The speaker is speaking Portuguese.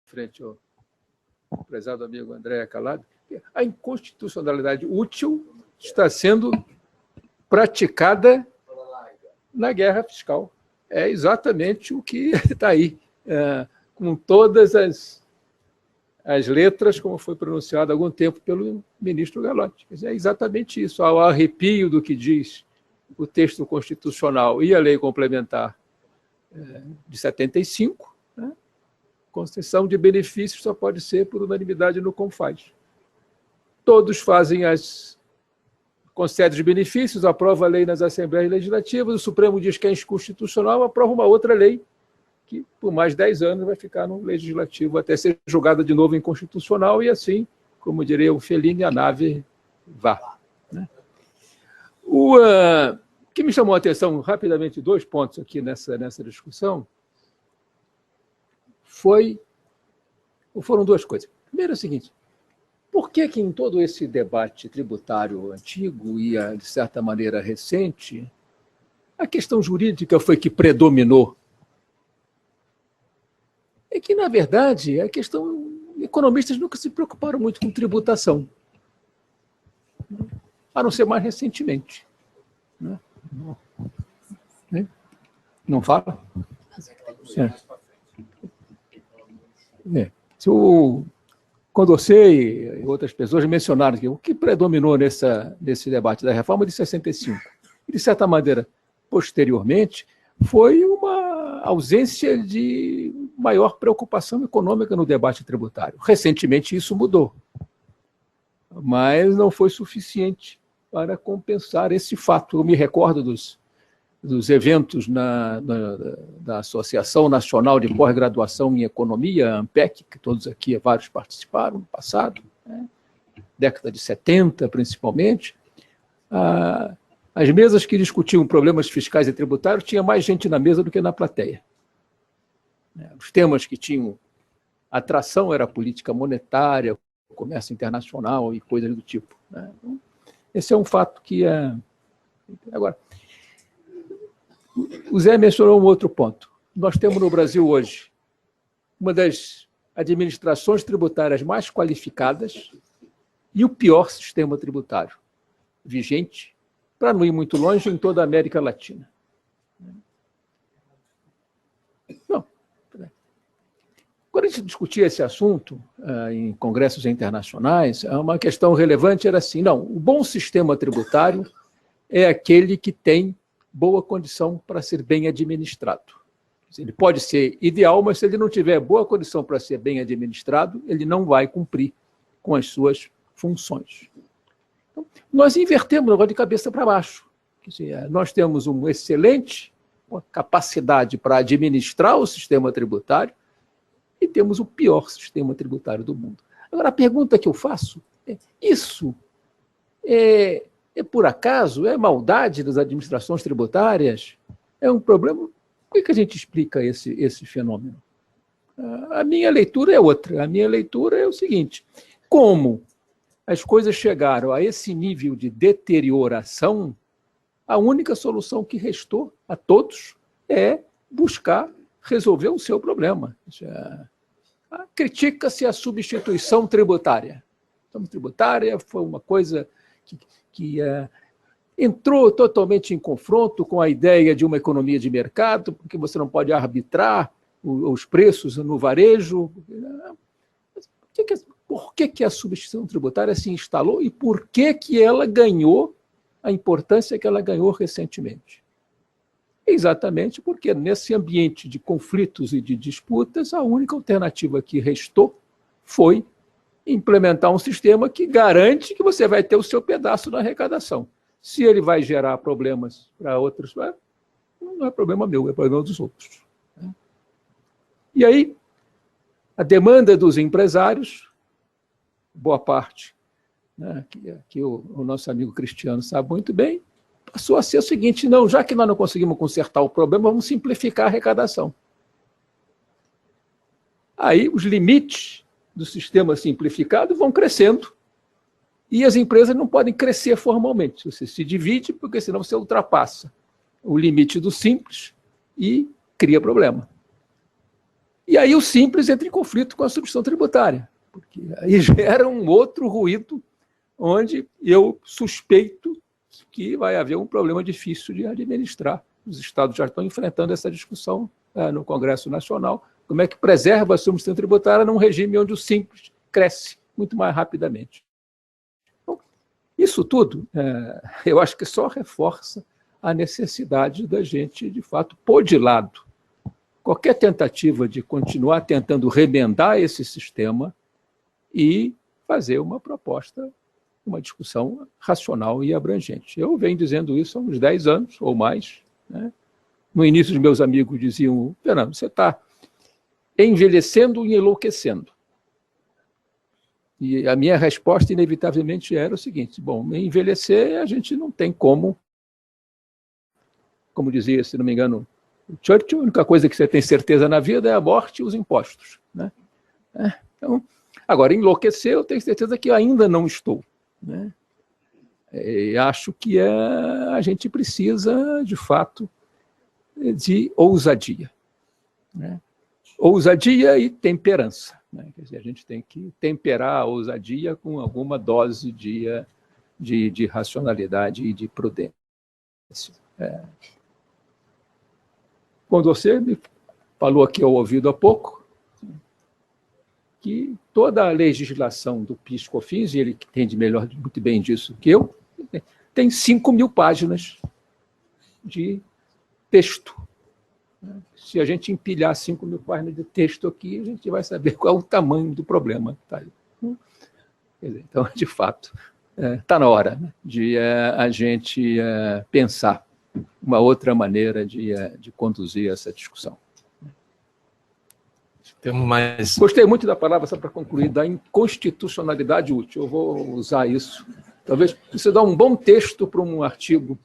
frente ao prezado amigo André Calado, a inconstitucionalidade útil está sendo praticada na guerra fiscal. É exatamente o que está aí, com todas as letras, como foi pronunciado há algum tempo pelo ministro Galotti. É exatamente isso, ao arrepio do que diz o texto constitucional e a lei complementar de 75, né? Concessão de benefícios só pode ser por unanimidade no CONFAS. Todos fazem concedem os benefícios, aprova a lei nas Assembleias Legislativas, o Supremo diz que é inconstitucional, aprova uma outra lei que, por mais 10 anos, vai ficar no Legislativo até ser julgada de novo inconstitucional e assim, como diria o Fellini, a nave vá. Né? O que me chamou a atenção, rapidamente, 2 pontos aqui nessa discussão, foram 2 coisas. Primeiro é o seguinte, por que em todo esse debate tributário antigo e, de certa maneira, recente, a questão jurídica foi que predominou? É que, na verdade, a questão... Economistas nunca se preocuparam muito com tributação, a não ser mais recentemente. Né? Não fala? Se o Condorcet e outras pessoas mencionaram que o que predominou nesse debate da reforma de 65, e, de certa maneira, posteriormente, foi uma ausência de maior preocupação econômica no debate tributário. Recentemente isso mudou, mas não foi suficiente para compensar esse fato. Eu me recordo dos eventos da Associação Nacional de Pós-Graduação em Economia, a ANPEC, que todos aqui, vários participaram no passado, né? Década de 70, principalmente. As mesas que discutiam problemas fiscais e tributários tinha mais gente na mesa do que na plateia. Os temas que tinham atração era a política monetária, o comércio internacional e coisas do tipo. Né? Esse é um fato que é... Agora, o Zé mencionou um outro ponto. Nós temos no Brasil hoje uma das administrações tributárias mais qualificadas e o pior sistema tributário vigente, para não ir muito longe, em toda a América Latina. Não. Quando a gente discutia esse assunto em congressos internacionais, uma questão relevante era assim, não, o bom sistema tributário é aquele que tem boa condição para ser bem administrado. Ele pode ser ideal, mas se ele não tiver boa condição para ser bem administrado, ele não vai cumprir com as suas funções. Então, nós invertemos agora de cabeça para baixo. Quer dizer, nós temos uma excelente capacidade para administrar o sistema tributário e temos o pior sistema tributário do mundo. Agora, a pergunta que eu faço é, isso é por acaso? É maldade das administrações tributárias? É um problema? Como é que a gente explica esse fenômeno? A minha leitura é outra. A minha leitura é o seguinte, como as coisas chegaram a esse nível de deterioração, a única solução que restou a todos é buscar resolver o seu problema. Critica-se a substituição tributária. A tributária foi uma coisa que entrou totalmente em confronto com a ideia de uma economia de mercado, porque você não pode arbitrar os preços no varejo. Por que a substituição tributária se instalou e por que ela ganhou a importância que ela ganhou recentemente? Exatamente porque, nesse ambiente de conflitos e de disputas, a única alternativa que restou foi implementar um sistema que garante que você vai ter o seu pedaço na arrecadação. Se ele vai gerar problemas para outros, não é problema meu, é problema dos outros. E aí, a demanda dos empresários, boa parte, né, que o nosso amigo Cristiano sabe muito bem, passou a ser o seguinte, não, já que nós não conseguimos consertar o problema, vamos simplificar a arrecadação. Aí os limites do sistema simplificado vão crescendo e as empresas não podem crescer formalmente. Você se divide, porque senão você ultrapassa o limite do simples e cria problema. E aí o simples entra em conflito com a substituição tributária, porque aí gera um outro ruído onde eu suspeito que vai haver um problema difícil de administrar. Os estados já estão enfrentando essa discussão no Congresso Nacional, como é que preserva a substituição tributária num regime onde o simples cresce muito mais rapidamente. Então, isso tudo, eu acho que só reforça a necessidade da gente, de fato, pôr de lado qualquer tentativa de continuar tentando remendar esse sistema e fazer uma proposta, uma discussão racional e abrangente. Eu venho dizendo isso há uns 10 anos ou mais, né? No início, os meus amigos diziam: Fernando, você está envelhecendo e enlouquecendo. E a minha resposta, inevitavelmente, era o seguinte: bom, envelhecer a gente não tem como dizia, se não me engano, o Churchill, a única coisa que você tem certeza na vida é a morte e os impostos, né? Então, agora, enlouquecer, eu tenho certeza que eu ainda não estou, né? E acho que a gente precisa, de fato, de ousadia, né? Ousadia e temperança, né? Quer dizer, a gente tem que temperar a ousadia com alguma dose de racionalidade e de prudência. Quando você me falou aqui ao ouvido há pouco, que toda a legislação do PIS/COFINS, e ele entende muito bem disso que eu, tem 5.000 páginas de texto. Se a gente empilhar 5.000 páginas de texto aqui, a gente vai saber qual é o tamanho do problema. Tá? Então, de fato, está na hora, né, de a gente pensar uma outra maneira de conduzir essa discussão. Temos mais... Gostei muito da palavra, só para concluir, da inconstitucionalidade útil. Eu vou usar isso. Talvez você dá um bom texto para um artigo.